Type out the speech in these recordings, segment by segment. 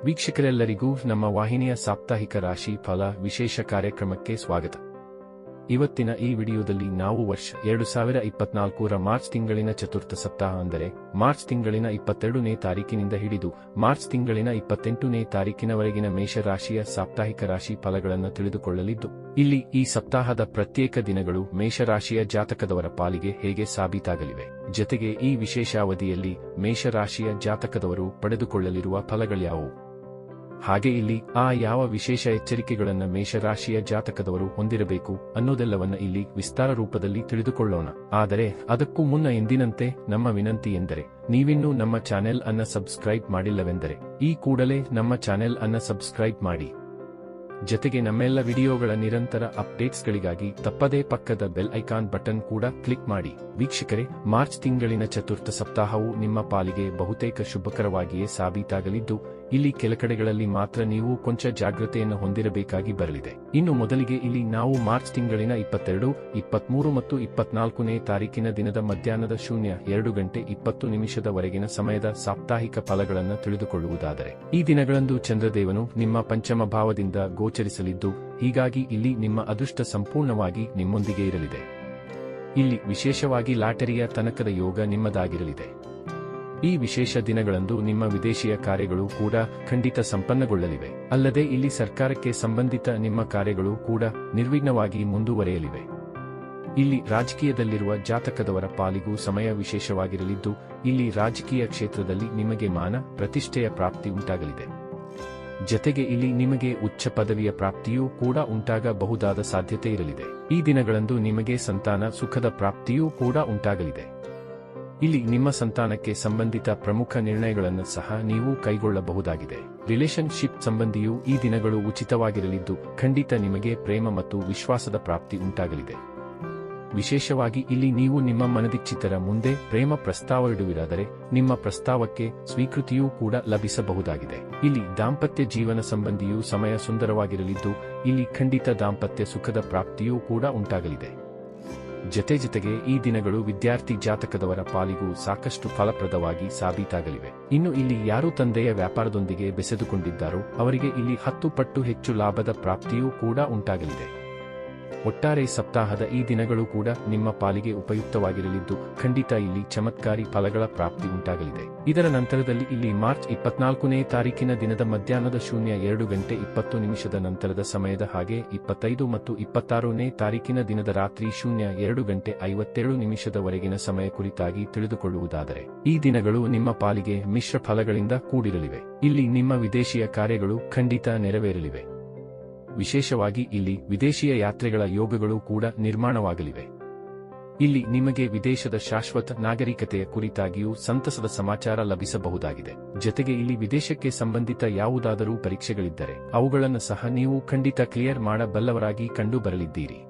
ವೀಕ್ಷಕರೆಲ್ಲರಿಗೂ ನಮ್ಮ ವಾಹಿನಿಯ ಸಾಪ್ತಾಹಿಕ ರಾಶಿ ಫಲ ವಿಶೇಷ ಕಾರ್ಯಕ್ರಮಕ್ಕೆ ಸ್ವಾಗತ. ಇವತ್ತಿನ ಈ ವಿಡಿಯೋದಲ್ಲಿ ನಾವು ವರ್ಷ 2024ರ ಮಾರ್ಚ್ ತಿಂಗಳಿನ ಚತುರ್ಥ ಸಪ್ತಾಹ ಅಂದರೆ ಮಾರ್ಚ್ ತಿಂಗಳಿನ 22ನೇ ತಾರೀಕಿನಿಂದ ಹಿಡಿದು ಮಾರ್ಚ್ ತಿಂಗಳಿನ 28ನೇ ತಾರೀಕಿನವರೆಗಿನ ಮೇಷರಾಶಿಯ ಸಾಪ್ತಾಹಿಕ ರಾಶಿ ಫಲಗಳನ್ನು ತಿಳಿದುಕೊಳ್ಳಲಿದ್ದು, ಇಲ್ಲಿ ಈ ಸಪ್ತಾಹದ ಪ್ರತ್ಯೇಕ ದಿನಗಳು ಮೇಷರಾಶಿಯ ಜಾತಕದವರ ಪಾಲಿಗೆ ಹೇಗೆ ಸಾಬೀತಾಗಲಿವೆ, ಜತೆಗೆ ಈ ವಿಶೇಷ ಅವಧಿಯಲ್ಲಿ ಮೇಷರಾಶಿಯ ಜಾತಕದವರು ಪಡೆದುಕೊಳ್ಳಲಿರುವ ಫಲಗಳ್ಯಾವುವು, ಹಾಗೆ ಇಲ್ಲಿ ಯಾವ ವಿಶೇಷ ಎಚ್ಚರಿಕೆಗಳನ್ನು ಮೇಷರಾಶಿಯ ಜಾತಕದವರು ಹೊಂದಿರಬೇಕು ಅನ್ನೋದೆಲ್ಲವನ್ನ ಇಲ್ಲಿ ವಿಸ್ತಾರ ರೂಪದಲ್ಲಿ ತಿಳಿದುಕೊಳ್ಳೋಣ. ಆದರೆ ಅದಕ್ಕೂ ಮುನ್ನ ಎಂದಿನಂತೆ ನಮ್ಮ ವಿನಂತಿ ಎಂದರೆ, ನೀವಿನ್ನೂ ನಮ್ಮ ಚಾನೆಲ್ ಅನ್ನ ಸಬ್ಸ್ಕ್ರೈಬ್ ಮಾಡಿಲ್ಲವೆಂದರೆ ಈ ಕೂಡಲೇ ನಮ್ಮ ಚಾನೆಲ್ ಅನ್ನ ಸಬ್ಸ್ಕ್ರೈಬ್ ಮಾಡಿ. ಜತೆಗೆ ನಮ್ಮೆಲ್ಲ ವಿಡಿಯೋಗಳ ನಿರಂತರ ಅಪ್ಡೇಟ್ಸ್ಗಳಿಗಾಗಿ ತಪ್ಪದೇ ಪಕ್ಕದ ಬೆಲ್ ಐಕಾನ್ ಬಟನ್ ಕೂಡ ಕ್ಲಿಕ್ ಮಾಡಿ. ವೀಕ್ಷಕರೇ, ಮಾರ್ಚ್ ತಿಂಗಳಿನ ಚತುರ್ಥ ಸಪ್ತಾಹವು ನಿಮ್ಮ ಪಾಲಿಗೆ ಬಹುತೇಕ ಶುಭಕರವಾಗಿಯೇ ಸಾಬೀತಾಗಲಿದ್ದು, ಇಲ್ಲಿ ಕೆಲಕಡೆಗಳಲ್ಲಿ ಮಾತ್ರ ನೀವು ಕೊಂಚ ಜಾಗೃತೆಯನ್ನು ಹೊಂದಿರಬೇಕಾಗಿ ಬರಲಿದೆ. ಇನ್ನು ಮೊದಲಿಗೆ ಇಲ್ಲಿ ನಾವು ಮಾರ್ಚ್ ತಿಂಗಳಿನ 22, 23 ಮತ್ತು 24ನೇ ತಾರೀಕಿನ ದಿನದ ಮಧ್ಯಾಹ್ನದ 02 ಗಂಟೆ 20 ನಿಮಿಷದವರೆಗಿನ ಸಮಯದ ಸಾಪ್ತಾಹಿಕ ಫಲಗಳನ್ನು ತಿಳಿದುಕೊಳ್ಳುವುದಾದರೆ, ಈ ದಿನಗಳಂದು ಚಂದ್ರದೇವನು ನಿಮ್ಮ ಪಂಚಮ ಭಾವದಿಂದ ಗೋಚರಿಸಲಿದ್ದು, ಹೀಗಾಗಿ ಇಲ್ಲಿ ನಿಮ್ಮ ಅದೃಷ್ಟ ಸಂಪೂರ್ಣವಾಗಿ ನಿಮ್ಮೊಂದಿಗೆ ಇರಲಿದೆ. ಇಲ್ಲಿ ವಿಶೇಷವಾಗಿ ಲಾಟರಿಯ ತನಕದ ಯೋಗ ನಿಮ್ಮದಾಗಿರಲಿದೆ. ಈ ವಿಶೇಷ ದಿನಗಳಂದು ನಿಮ್ಮ ವಿದೇಶಿಯ ಕಾರ್ಯಗಳು ಕೂಡ ಖಂಡಿತ ಸಂಪನ್ನಗೊಳ್ಳಲಿವೆ. ಅಲ್ಲದೆ ಇಲ್ಲಿ ಸರ್ಕಾರಕ್ಕೆ ಸಂಬಂಧಿತ ನಿಮ್ಮ ಕಾರ್ಯಗಳು ಕೂಡ ನಿರ್ವಿಘ್ನವಾಗಿ ಮುಂದುವರೆಯಲಿವೆ. ಇಲ್ಲಿ ರಾಜಕೀಯದಲ್ಲಿರುವ ಜಾತಕದವರ ಪಾಲಿಗೂ ಸಮಯ ವಿಶೇಷವಾಗಿರಲಿದ್ದು, ಇಲ್ಲಿ ರಾಜಕೀಯ ಕ್ಷೇತ್ರದಲ್ಲಿ ನಿಮಗೆ ಮಾನ ಪ್ರತಿಷ್ಠೆಯ ಪ್ರಾಪ್ತಿ ಉಂಟಾಗಲಿದೆ. ಜತೆಗೆ ಇಲ್ಲಿ ನಿಮಗೆ ಉಚ್ಚ ಪದವಿಯ ಪ್ರಾಪ್ತಿಯೂ ಕೂಡ ಉಂಟಾಗಬಹುದಾದ ಸಾಧ್ಯತೆ ಇರಲಿದೆ. ಈ ದಿನಗಳಂದು ನಿಮಗೆ ಸಂತಾನ ಸುಖದ ಪ್ರಾಪ್ತಿಯೂ ಕೂಡ ಉಂಟಾಗಲಿದೆ. ಇಲ್ಲಿ ನಿಮ್ಮ ಸಂತಾನಕ್ಕೆ ಸಂಬಂಧಿತ ಪ್ರಮುಖ ನಿರ್ಣಯಗಳನ್ನು ಸಹ ನೀವು ಕೈಗೊಳ್ಳಬಹುದಾಗಿದೆ. ರಿಲೇಶನ್ಶಿಪ್ ಸಂಬಂಧಿಯೂ ಈ ದಿನಗಳು ಉಚಿತವಾಗಿರಲಿದ್ದು, ಖಂಡಿತ ನಿಮಗೆ ಪ್ರೇಮ ಮತ್ತು ವಿಶ್ವಾಸದ ಪ್ರಾಪ್ತಿ ಉಂಟಾಗಲಿದೆ. ವಿಶೇಷವಾಗಿ ಇಲ್ಲಿ ನೀವು ನಿಮ್ಮ ಮನದಿಚ್ಛಿತರ ಮುಂದೆ ಪ್ರೇಮ ಪ್ರಸ್ತಾವವಿಡುವಿರಾದರೆ ನಿಮ್ಮ ಪ್ರಸ್ತಾವಕ್ಕೆ ಸ್ವೀಕೃತಿಯೂ ಕೂಡ ಲಭಿಸಬಹುದಾಗಿದೆ. ಇಲ್ಲಿ ದಾಂಪತ್ಯ ಜೀವನ ಸಂಬಂಧಿಯೂ ಸಮಯ ಸುಂದರವಾಗಿರಲಿದ್ದು, ಇಲ್ಲಿ ಖಂಡಿತ ದಾಂಪತ್ಯ ಸುಖದ ಪ್ರಾಪ್ತಿಯೂ ಕೂಡ ಉಂಟಾಗಲಿದೆ. ಜತೆಗೆ ಈ ದಿನಗಳು ವಿದ್ಯಾರ್ಥಿ ಜಾತಕದವರ ಪಾಲಿಗೂ ಸಾಕಷ್ಟು ಫಲಪ್ರದವಾಗಿ ಸಾಬೀತಾಗಲಿವೆ. ಇನ್ನು ಇಲ್ಲಿ ಯಾರು ತಂದೆಯ ವ್ಯಾಪಾರದೊಂದಿಗೆ ಬೆಸೆದುಕೊಂಡಿದ್ದಾರೋ ಅವರಿಗೆ ಇಲ್ಲಿ 10 ಪಟ್ಟು ಹೆಚ್ಚು ಲಾಭದ ಪ್ರಾಪ್ತಿಯೂ ಕೂಡ ಉಂಟಾಗಲಿದೆ. ಒಟ್ಟಾರೆ ಸಪ್ತಾಹದ ಈ ದಿನಗಳು ಕೂಡ ನಿಮ್ಮ ಪಾಲಿಗೆ ಉಪಯುಕ್ತವಾಗಿರಲಿದ್ದು, ಖಂಡಿತ ಇಲ್ಲಿ ಚಮತ್ಕಾರಿ ಫಲಗಳ ಪ್ರಾಪ್ತಿ ಉಂಟಾಗಲಿದೆ. ಇದರ ನಂತರದಲ್ಲಿ ಇಲ್ಲಿ ಮಾರ್ಚ್ 24ನೇ ತಾರೀಕಿನ ದಿನದ ಮಧ್ಯಾಹ್ನದ 02 ಗಂಟೆ 20 ನಿಮಿಷದ ನಂತರದ ಸಮಯದ ಹಾಗೆ 25 ಮತ್ತು 26ನೇ ತಾರೀಕಿನ ದಿನದ ರಾತ್ರಿ 02 ಗಂಟೆ 57 ನಿಮಿಷದವರೆಗಿನ ಸಮಯ ಕುರಿತಾಗಿ ತಿಳಿದುಕೊಳ್ಳುವುದಾದರೆ, ಈ ದಿನಗಳು ನಿಮ್ಮ ಪಾಲಿಗೆ ಮಿಶ್ರ ಫಲಗಳಿಂದ ಕೂಡಿರಲಿವೆ. ಇಲ್ಲಿ ನಿಮ್ಮ ವಿದೇಶಿಯ ಕಾರ್ಯಗಳು ಖಂಡಿತ ನೆರವೇರಲಿವೆ. ವಿಶೇಷವಾಗಿ ಇಲ್ಲಿ ವಿದೇಶಿಯ ಯಾತ್ರೆಗಳ ಯೋಗಗಳು ಕೂಡ ನಿರ್ಮಾಣವಾಗಲಿವೆ. ಇಲ್ಲಿ ನಿಮಗೆ ವಿದೇಶದ ಶಾಶ್ವತ ನಾಗರಿಕತೆಯ ಕುರಿತಾಗಿಯೂ ಸಂತಸದ ಸಮಾಚಾರ ಲಭಿಸಬಹುದಾಗಿದೆ. ಜತೆಗೆ ಇಲ್ಲಿ ವಿದೇಶಕ್ಕೆ ಸಂಬಂಧಿತ ಯಾವುದಾದರೂ ಪರೀಕ್ಷೆಗಳಿದ್ದರೆ ಅವುಗಳನ್ನು ಸಹ ನೀವು ಖಂಡಿತ ಕ್ಲಿಯರ್ ಮಾಡಬಲ್ಲವರಾಗಿ ಕಂಡು ಬರಲಿದ್ದೀರಿ.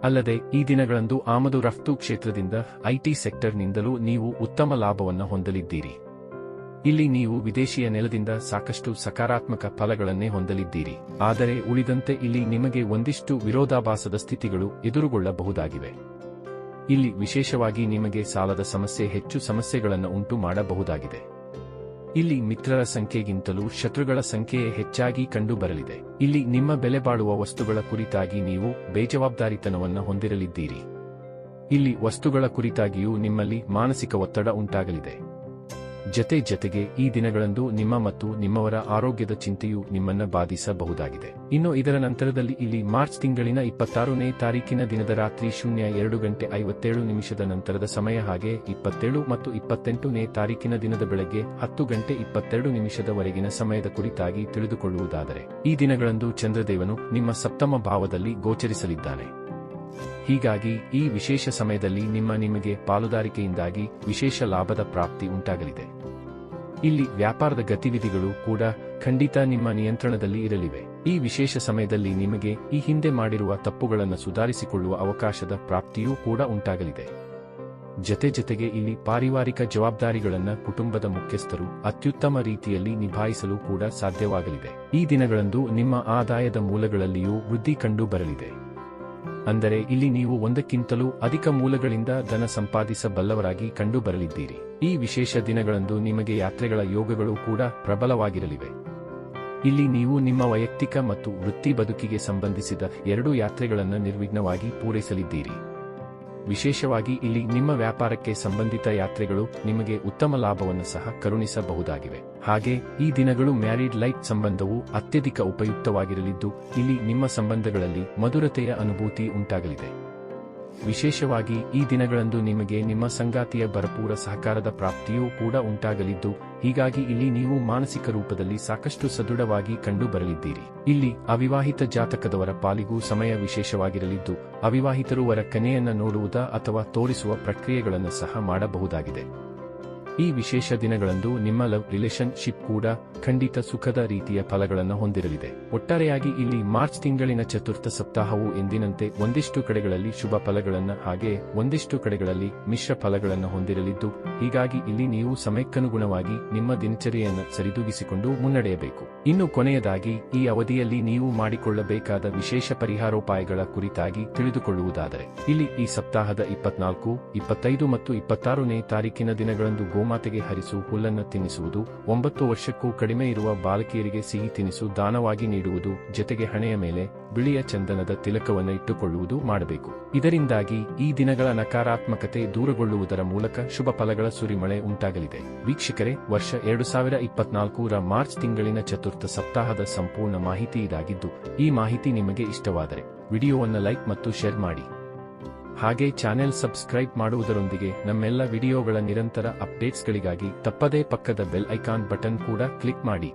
ಅಲ್ಲದೆ ಈ ದಿನಗಳಂದು ಆಮದು ರಫ್ತು ಕ್ಷೇತ್ರದಿಂದ ಐಟಿ ಸೆಕ್ಟರ್ನಿಂದಲೂ ನೀವು ಉತ್ತಮ ಲಾಭವನ್ನು ಹೊಂದಲಿದ್ದೀರಿ. ಇಲ್ಲಿ ನೀವು ವಿದೇಶಿಯ ನೆಲದಿಂದ ಸಾಕಷ್ಟು ಸಕಾರಾತ್ಮಕ ಫಲಗಳನ್ನೇ ಹೊಂದಲಿದ್ದೀರಿ. ಆದರೆ ಉಳಿದಂತೆ ಇಲ್ಲಿ ನಿಮಗೆ ಒಂದಿಷ್ಟು ವಿರೋಧಾಭಾಸದ ಸ್ಥಿತಿಗಳು ಎದುರುಗೊಳ್ಳಬಹುದಾಗಿವೆ. ಇಲ್ಲಿ ವಿಶೇಷವಾಗಿ ನಿಮಗೆ ಸಾಲದ ಸಮಸ್ಯೆ ಹೆಚ್ಚು ಸಮಸ್ಯೆಗಳನ್ನು ಉಂಟು ಮಾಡಬಹುದಾಗಿದೆ. ಇಲ್ಲಿ ಮಿತ್ರರ ಸಂಖ್ಯೆಗಿಂತಲೂ ಶತ್ರುಗಳ ಸಂಖ್ಯೆಯೇ ಹೆಚ್ಚಾಗಿ ಕಂಡು ಬರಲಿದೆ. ಇಲ್ಲಿ ನಿಮ್ಮ ಬೆಲೆ ಬಾಳುವ ವಸ್ತುಗಳ ಕುರಿತಾಗಿ ನೀವು ಬೇಜವಾಬ್ದಾರಿತನವನ್ನು ಹೊಂದಿರಲಿದ್ದೀರಿ. ಇಲ್ಲಿ ವಸ್ತುಗಳ ಕುರಿತಾಗಿಯೂ ನಿಮ್ಮಲ್ಲಿ ಮಾನಸಿಕ ಒತ್ತಡ ಉಂಟಾಗಲಿದೆ. ಜತೆಗೆ ಈ ದಿನಗಳಂದು ನಿಮ್ಮ ಮತ್ತು ನಿಮ್ಮವರ ಆರೋಗ್ಯದ ಚಿಂತೆಯು ನಿಮ್ಮನ್ನ ಬಾಧಿಸಬಹುದಾಗಿದೆ. ಇನ್ನು ಇದರ ನಂತರದಲ್ಲಿ ಇಲ್ಲಿ ಮಾರ್ಚ್ ತಿಂಗಳಿನ 26ನೇ ತಾರೀಕಿನ ದಿನದ ರಾತ್ರಿ 02 ಗಂಟೆ 57 ನಿಮಿಷದ ನಂತರದ ಸಮಯ ಹಾಗೆ 27 ಮತ್ತು 28ನೇ ತಾರೀಕಿನ ದಿನದ ಬೆಳಗ್ಗೆ 10 ಗಂಟೆ 22 ನಿಮಿಷದವರೆಗಿನ ಸಮಯದ ಕುರಿತಾಗಿ ತಿಳಿದುಕೊಳ್ಳುವುದಾದರೆ, ಈ ದಿನಗಳಂದು ಚಂದ್ರದೇವನು ನಿಮ್ಮ ಸಪ್ತಮ ಭಾವದಲ್ಲಿ ಗೋಚರಿಸಲಿದ್ದಾನೆ. ಹೀಗಾಗಿ ಈ ವಿಶೇಷ ಸಮಯದಲ್ಲಿ ನಿಮಗೆ ಪಾಲುದಾರಿಕೆಯಿಂದಾಗಿ ವಿಶೇಷ ಲಾಭದ ಪ್ರಾಪ್ತಿ ಉಂಟಾಗಲಿದೆ. ಇಲ್ಲಿ ವ್ಯಾಪಾರದ ಗತಿವಿಧಿಗಳು ಕೂಡ ಖಂಡಿತ ನಿಮ್ಮ ನಿಯಂತ್ರಣದಲ್ಲಿ ಇರಲಿವೆ. ಈ ವಿಶೇಷ ಸಮಯದಲ್ಲಿ ನಿಮಗೆ ಈ ಹಿಂದೆ ಮಾಡಿರುವ ತಪ್ಪುಗಳನ್ನು ಸುಧಾರಿಸಿಕೊಳ್ಳುವ ಅವಕಾಶದ ಪ್ರಾಪ್ತಿಯೂ ಕೂಡ ಉಂಟಾಗಲಿದೆ. ಜತೆಗೆ ಇಲ್ಲಿ ಪಾರಿವಾರಿಕ ಜವಾಬ್ದಾರಿಗಳನ್ನು ಕುಟುಂಬದ ಮುಖ್ಯಸ್ಥರು ಅತ್ಯುತ್ತಮ ರೀತಿಯಲ್ಲಿ ನಿಭಾಯಿಸಲು ಕೂಡ ಸಾಧ್ಯವಾಗಲಿದೆ. ಈ ದಿನಗಳಂದು ನಿಮ್ಮ ಆದಾಯದ ಮೂಲಗಳಲ್ಲಿಯೂ ವೃದ್ಧಿ ಕಂಡು ಬರಲಿದೆ. ಅಂದರೆ ಇಲ್ಲಿ ನೀವು ಒಂದಕ್ಕಿಂತಲೂ ಅಧಿಕ ಮೂಲಗಳಿಂದ ಧನ ಸಂಪಾದಿಸಬಲ್ಲವರಾಗಿ ಕಂಡು ಬರಲಿದ್ದೀರಿ. ಈ ವಿಶೇಷ ದಿನಗಳಂದು ನಿಮಗೆ ಯಾತ್ರೆಗಳ ಯೋಗಗಳು ಕೂಡ ಪ್ರಬಲವಾಗಿರಲಿವೆ. ಇಲ್ಲಿ ನೀವು ನಿಮ್ಮ ವೈಯಕ್ತಿಕ ಮತ್ತು ವೃತ್ತಿ ಬದುಕಿಗೆ ಸಂಬಂಧಿಸಿದ 2 ಯಾತ್ರೆಗಳನ್ನು ನಿರ್ವಿಘ್ನವಾಗಿ ಪೂರೈಸಲಿದ್ದೀರಿ. ವಿಶೇಷವಾಗಿ ಇಲ್ಲಿ ನಿಮ್ಮ ವ್ಯಾಪಾರಕ್ಕೆ ಸಂಬಂಧಿತ ಯಾತ್ರೆಗಳು ನಿಮಗೆ ಉತ್ತಮ ಲಾಭವನ್ನು ಸಹ ಕರುಣಿಸಬಹುದಾಗಿವೆ. ಹಾಗೆ ಈ ದಿನಗಳು ಮ್ಯಾರಿಡ್ ಲೈಫ್ ಸಂಬಂಧವು ಅತ್ಯಧಿಕ ಉಪಯುಕ್ತವಾಗಿರಲಿದ್ದು, ಇಲ್ಲಿ ನಿಮ್ಮ ಸಂಬಂಧಗಳಲ್ಲಿ ಮಧುರತೆಯ ಅನುಭೂತಿ ಉಂಟಾಗಲಿದೆ. ವಿಶೇಷವಾಗಿ ಈ ದಿನಗಳಂದು ನಿಮಗೆ ನಿಮ್ಮ ಸಂಗಾತಿಯ ಭರಪೂರ ಸಹಕಾರದ ಪ್ರಾಪ್ತಿಯೂ ಕೂಡ ಉಂಟಾಗಲಿದ್ದು, ಹೀಗಾಗಿ ಇಲ್ಲಿ ನೀವು ಮಾನಸಿಕ ರೂಪದಲ್ಲಿ ಸಾಕಷ್ಟು ಸದೃಢವಾಗಿ ಕಂಡು ಬರಲಿದ್ದೀರಿ. ಇಲ್ಲಿ ಅವಿವಾಹಿತ ಜಾತಕದವರ ಪಾಲಿಗೂ ಸಮಯ ವಿಶೇಷವಾಗಿರಲಿದ್ದು, ಅವಿವಾಹಿತರು ವರ ಕನ್ಯೆಯನ್ನ ನೋಡುವುದ ಅಥವಾ ತೋರಿಸುವ ಪ್ರಕ್ರಿಯೆಗಳನ್ನು ಸಹ ಮಾಡಬಹುದಾಗಿದೆ. ಈ ವಿಶೇಷ ದಿನಗಳಂದು ನಿಮ್ಮ ಲವ್ ರಿಲೇಶನ್ಶಿಪ್ ಕೂಡ ಖಂಡಿತ ಸುಖದ ರೀತಿಯ ಫಲಗಳನ್ನು ಹೊಂದಿರಲಿದೆ. ಒಟ್ಟಾರೆಯಾಗಿ ಇಲ್ಲಿ ಮಾರ್ಚ್ ತಿಂಗಳಿನ ಚತುರ್ಥ ಸಪ್ತಾಹವು ಎಂದಿನಂತೆ ಒಂದಿಷ್ಟು ಕಡೆಗಳಲ್ಲಿ ಶುಭ ಫಲಗಳನ್ನು ಹಾಗೆ ಒಂದಿಷ್ಟು ಕಡೆಗಳಲ್ಲಿ ಮಿಶ್ರ ಫಲಗಳನ್ನು ಹೊಂದಿರಲಿದ್ದು, ಹೀಗಾಗಿ ಇಲ್ಲಿ ನೀವು ಸಮಯಕ್ಕನುಗುಣವಾಗಿ ನಿಮ್ಮ ದಿನಚರಿಯನ್ನು ಸರಿದೂಗಿಸಿಕೊಂಡು ಮುನ್ನಡೆಯಬೇಕು. ಇನ್ನು ಕೊನೆಯದಾಗಿ ಈ ಅವಧಿಯಲ್ಲಿ ನೀವು ಮಾಡಿಕೊಳ್ಳಬೇಕಾದ ವಿಶೇಷ ಪರಿಹಾರೋಪಾಯಗಳ ಕುರಿತಾಗಿ ತಿಳಿದುಕೊಳ್ಳುವುದಾದರೆ, ಇಲ್ಲಿ ಈ ಸಪ್ತಾಹದ 24, 25 ಮತ್ತು 26ನೇ ತಾರೀಕಿನ ದಿನಗಳಂದು ಗೋಮಾತೆಗೆ ಹರಿಸು ಹುಲ್ಲನ್ನು ತಿನ್ನಿಸುವುದು, 9 ವರ್ಷಕ್ಕೂ ಕಡಿಮೆ ಇರುವ ಬಾಲಕಿಯರಿಗೆ ಸಿಹಿ ತಿನಿಸು ದಾನವಾಗಿ ನೀಡುವುದು, ಜೊತೆಗೆ ಹಣೆಯ ಮೇಲೆ ಬಿಳಿಯ ಚಂದನದ ತಿಲಕವನ್ನು ಇಟ್ಟುಕೊಳ್ಳುವುದು ಮಾಡಬೇಕು. ಇದರಿಂದಾಗಿ ಈ ದಿನಗಳ ನಕಾರಾತ್ಮಕತೆ ದೂರಗೊಳ್ಳುವುದರ ಮೂಲಕ ಶುಭ ಫಲಗಳ ಸುರಿಮಳೆ ಉಂಟಾಗಲಿದೆ. ವೀಕ್ಷಕರೇ, ವರ್ಷ 2024ರ ಮಾರ್ಚ್ ತಿಂಗಳಿನ ಚತುರ್ಥ ಸಪ್ತಾಹದ ಸಂಪೂರ್ಣ ಮಾಹಿತಿ ಇದಾಗಿದ್ದು, ಈ ಮಾಹಿತಿ ನಿಮಗೆ ಇಷ್ಟವಾದರೆ ವಿಡಿಯೋವನ್ನು ಲೈಕ್ ಮತ್ತು ಶೇರ್ ಮಾಡಿ. ಹಾಗೆ ಚಾನೆಲ್ ಸಬ್ಸ್ಕ್ರೈಬ್ ಮಾಡುವುದರೊಂದಿಗೆ ನಮ್ಮೆಲ್ಲ ವಿಡಿಯೋಗಳ ನಿರಂತರ ಅಪ್ಡೇಟ್ಸ್ಗಳಿಗಾಗಿ ತಪ್ಪದೇ ಪಕ್ಕದ ಬೆಲ್ ಐಕಾನ್ ಬಟನ್ ಕೂಡ ಕ್ಲಿಕ್ ಮಾಡಿ.